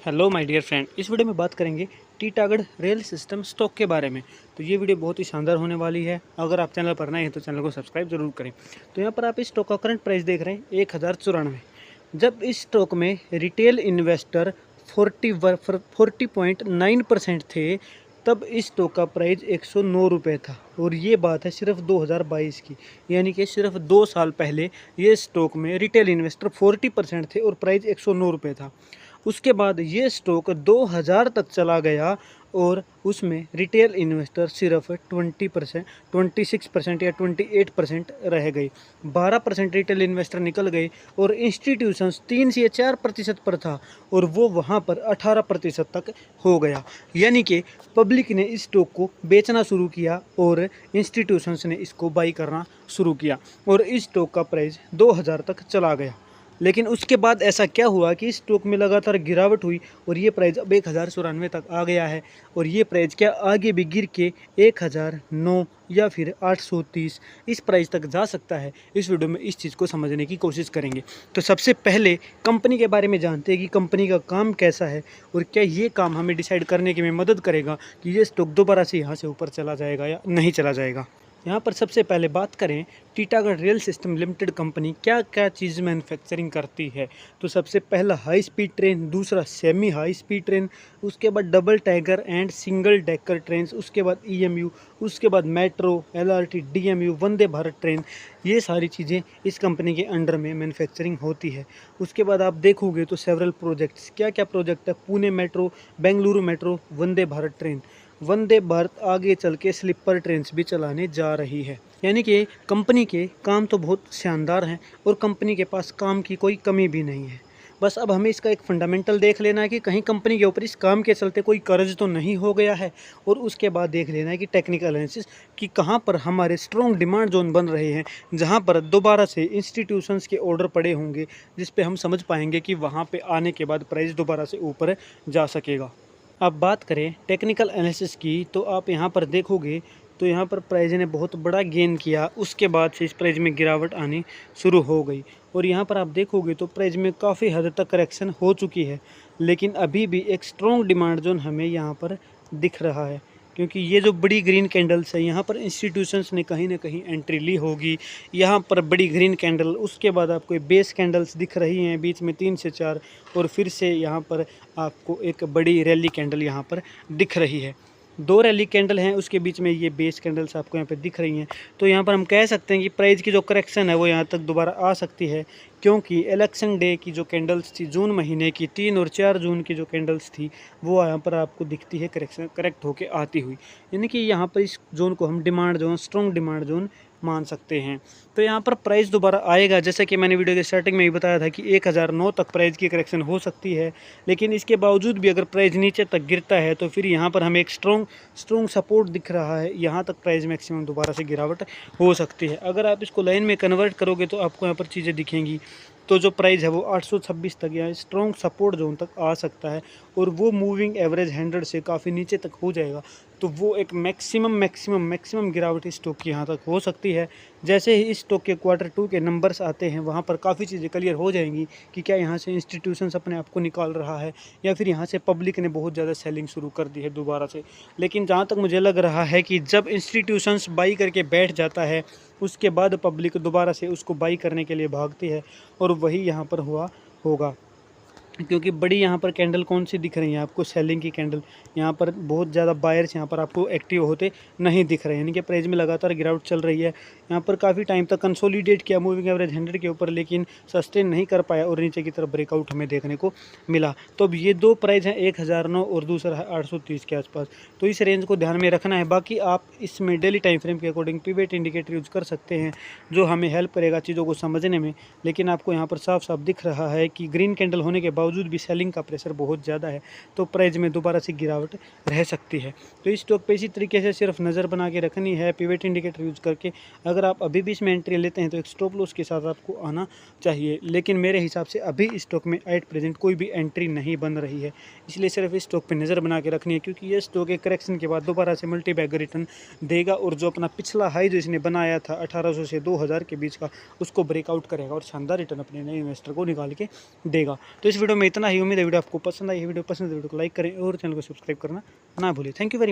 Hello my dear friend, इस video में बात करेंगे टीटागढ़ रेल सिस्टम स्टॉक के बारे में। तो ये वीडियो बहुत ही शानदार होने वाली है। अगर आप चैनल पर नए हैं तो चैनल को सब्सक्राइब जरूर करें। तो यहाँ पर आप इस स्टॉक का करंट प्राइस देख रहे हैं 1094। जब इस स्टॉक में रिटेल इन्वेस्टर 40.9% थे, तब इस स्टॉक का प्राइस 109 रुपये था। और ये बात है सिर्फ 2022 की, यानी कि सिर्फ 2 साल पहले ये स्टॉक में रिटेल इन्वेस्टर 40% थे और प्राइस 109 रुपये था। उसके बाद ये स्टॉक 2000 तक चला गया और उसमें रिटेल इन्वेस्टर सिर्फ 20%, 26% या 28% रह गए। 12% रिटेल इन्वेस्टर निकल गए और इंस्टीट्यूशंस 3 से 4% पर था और वो वहाँ पर 18% तक हो गया। यानी कि पब्लिक ने इस स्टॉक को बेचना शुरू किया और इंस्टीट्यूशंस ने इसको बाई करना शुरू किया और इस स्टॉक का प्राइस 2000 तक चला गया। लेकिन उसके बाद ऐसा क्या हुआ कि इस स्टॉक में लगातार गिरावट हुई और ये प्राइस अब 1094 तक आ गया है। और ये प्राइस क्या आगे भी गिर के 1009 या फिर 830 इस प्राइस तक जा सकता है। इस वीडियो में इस चीज़ को समझने की कोशिश करेंगे। तो सबसे पहले कंपनी के बारे में जानते हैं कि कंपनी का काम कैसा है और क्या ये काम हमें डिसाइड करने के में मदद करेगा कि ये स्टॉक दोबारा से यहाँ से ऊपर चला जाएगा या नहीं चला जाएगा। यहाँ पर सबसे पहले बात करें Titagarh rail system limited company क्या क्या चीज़ मैन्युफैक्चरिंग करती है। तो सबसे पहला हाई स्पीड ट्रेन, दूसरा सेमी हाई स्पीड ट्रेन, उसके बाद double tiger and single decker train, उसके बाद ईएमयू, उसके बाद metro, LRT, DMU, Vande Bharat train. ये सारी चीज़ें इस कंपनी के अंडर में मैन्युफैक्चरिंग होती है। उसके बाद आप देखोगे तो सेवरल प्रोजेक्ट्स, क्या क्या प्रोजेक्ट है, Pune metro, Bengaluru metro, Vande Bharat train. Vande Bharat आगे चल के स्लीपर ट्रेन्स भी चलाने जा रही है। यानी कि कंपनी के काम तो बहुत शानदार हैं और कंपनी के पास काम की कोई कमी भी नहीं है। बस अब हमें इसका एक फंडामेंटल देख लेना है कि कहीं कंपनी के ऊपर इस काम के चलते कोई कर्ज तो नहीं हो गया है। और उसके बाद देख लेना है कि टेक्निकल एनालिसिस कि कहाँ पर हमारे स्ट्रॉन्ग डिमांड जोन बन रहे हैं, जहाँ पर दोबारा से इंस्टीट्यूशंस के ऑर्डर पड़े होंगे, जिस पे हम समझ पाएंगे कि वहाँ पे आने के बाद प्राइस दोबारा से ऊपर जा सकेगा। अब बात करें टेक्निकल एनालिसिस की, तो आप यहाँ पर देखोगे तो यहाँ पर प्राइस ने बहुत बड़ा गेन किया। उसके बाद से इस प्राइस में गिरावट आनी शुरू हो गई और यहाँ पर आप देखोगे तो प्राइस में काफ़ी हद तक करेक्शन हो चुकी है। लेकिन अभी भी एक स्ट्रॉन्ग डिमांड जोन हमें यहाँ पर दिख रहा है, क्योंकि ये जो बड़ी ग्रीन कैंडल्स है यहाँ पर इंस्टीट्यूशंस ने कहीं ना कहीं एंट्री ली होगी। यहाँ पर बड़ी ग्रीन कैंडल, उसके बाद आपको बेस कैंडल्स दिख रही हैं बीच में 3 से 4 और फिर से यहाँ पर आपको एक बड़ी रैली कैंडल यहाँ पर दिख रही है। 2 रैली कैंडल हैं, उसके बीच में ये बेस कैंडल्स आपको यहाँ पे दिख रही हैं। तो यहाँ पर हम कह सकते हैं कि प्राइस की जो करेक्शन है वो यहाँ तक दोबारा आ सकती है, क्योंकि इलेक्शन डे की जो कैंडल्स थी जून महीने की 3 और 4 जून की जो कैंडल्स थी वो यहाँ पर आपको दिखती है करेक्ट होके आती हुई। यानी कि यहाँ पर इस जोन को हम demand zone, strong demand zone मान सकते हैं। तो यहाँ पर प्राइस दोबारा आएगा, जैसे कि मैंने वीडियो के स्टार्टिंग में ही बताया था कि 1009 तक प्राइस की करेक्शन हो सकती है। लेकिन इसके बावजूद भी अगर प्राइस नीचे तक गिरता है तो फिर यहाँ पर हमें एक स्ट्रॉन्ग सपोर्ट दिख रहा है। यहाँ तक प्राइस मैक्सिमम दोबारा से गिरावट हो सकती है। अगर आप इसको लाइन में कन्वर्ट करोगे तो आपको यहाँ पर चीज़ें दिखेंगी। तो जो प्राइस है वो 826 तक या स्ट्रॉन्ग सपोर्ट जोन तक आ सकता है और वो मूविंग एवरेज 100 से काफ़ी नीचे तक हो जाएगा। तो वो एक मैक्सिमम गिरावट इस स्टॉक की यहाँ तक हो सकती है। जैसे ही इस स्टॉक के Q2 के नंबर्स आते हैं वहाँ पर काफ़ी चीज़ें क्लियर हो जाएंगी कि क्या यहाँ से इंस्टीट्यूशंस अपने आप को निकाल रहा है या फिर यहाँ से पब्लिक ने बहुत ज़्यादा सेलिंग शुरू कर दी है दोबारा से। लेकिन जहाँ तक मुझे लग रहा है कि जब इंस्टीट्यूशंस बाई करके बैठ जाता है उसके बाद पब्लिक दोबारा से उसको बाई करने के लिए भागती है और वही यहाँ पर हुआ होगा। क्योंकि बड़ी यहाँ पर कैंडल कौन सी दिख रही है आपको, सेलिंग की कैंडल। यहाँ पर बहुत ज़्यादा बायर्स यहाँ पर आपको एक्टिव होते नहीं दिख रहे हैं, यानी कि प्राइस में लगातार गिरावट चल रही है। यहाँ पर काफ़ी टाइम तक कंसोलिडेट किया मूविंग एवरेज 100 के ऊपर, लेकिन सस्टेन नहीं कर पाया और नीचे की तरफ ब्रेकआउट हमें देखने को मिला। तो अब ये 2 प्राइस हैं, 1009 और दूसरा है 830 के आसपास। तो इस रेंज को ध्यान में रखना है। बाकी आप इसमें डेली टाइम फ्रेम के अकॉर्डिंग पिवट इंडिकेटर यूज़ कर सकते हैं, जो हमें हेल्प करेगा चीज़ों को समझने में। लेकिन आपको यहाँ पर साफ साफ दिख रहा है कि ग्रीन कैंडल होने के बावजूद भी सेलिंग का प्रेशर बहुत ज़्यादा है, तो प्राइस में दोबारा से गिरावट रह सकती है। तो इस स्टॉक पे इसी तरीके से सिर्फ नज़र बना के रखनी है पिवट इंडिकेटर यूज़ करके। अगर आप अभी भी इसमें एंट्री लेते हैं तो एक स्टॉप लॉस के साथ आपको आना चाहिए। लेकिन मेरे हिसाब से अभी इस स्टॉक में एट प्रेजेंट कोई भी एंट्री नहीं बन रही है, इसलिए सिर्फ इस स्टॉक पे नज़र बना के रखनी है, क्योंकि ये स्टॉक एक करेक्शन के बाद दोबारा से मल्टी बैग रिटर्न देगा और जो अपना पिछला हाई जो इसने बनाया था 1800 से 2000 के बीच का, उसको ब्रेकआउट करेगा और शानदार रिटर्न अपने नए इन्वेस्टर को निकाल के देगा। तो इस वीडियो में इतना ही। उम्मीद है वीडियो आपको पसंद आई है। वीडियो पसंद है वीडियो को लाइक करें और चैनल को सब्सक्राइब करना ना भूलें। Thank you very much.